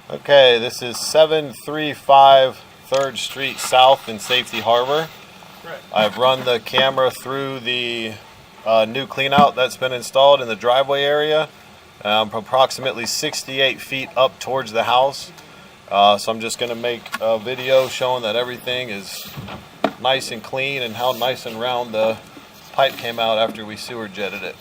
Okay, this is 735 3rd Street South in Safety Harbor. Correct. I've run the camera through the new cleanout that's been installed in the driveway area. Approximately 68 feet up towards the house. So I'm just going to make a video showing that everything is nice and clean and how nice and round the pipe came out after we sewer jetted it.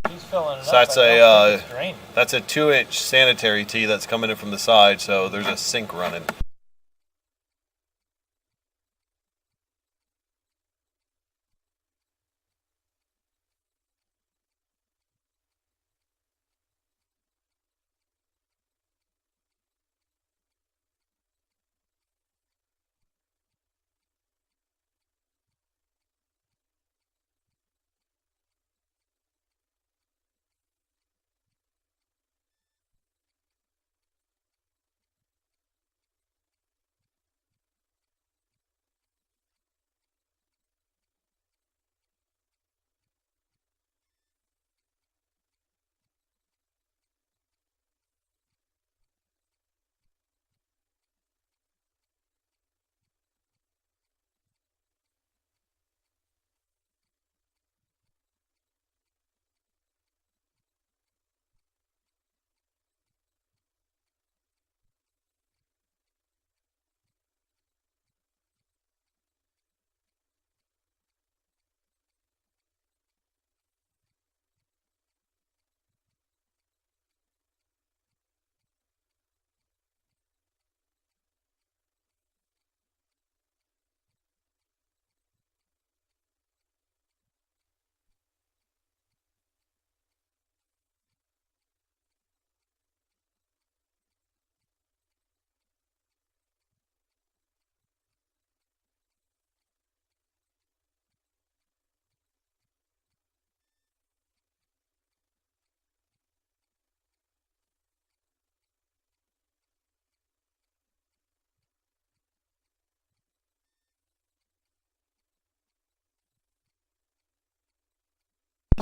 He's filling it So up. that's a 2-inch sanitary tee that's coming in from the side, so there's a sink running.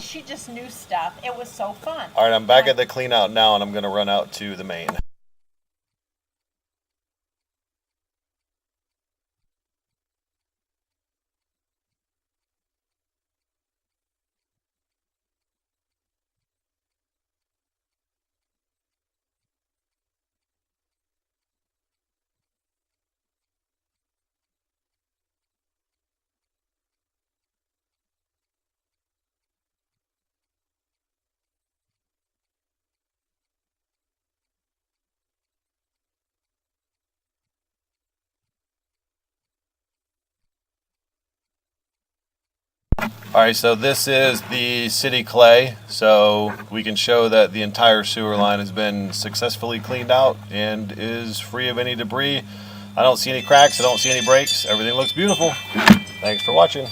She just knew stuff. It was so fun. All right, I'm back at the clean out now, and I'm going to run out to the main. All right, so this is the city clay, so we can show that the entire sewer line has been successfully cleaned out and is free of any debris. I don't see any cracks, I don't see any breaks. Everything looks beautiful. Thanks for watching.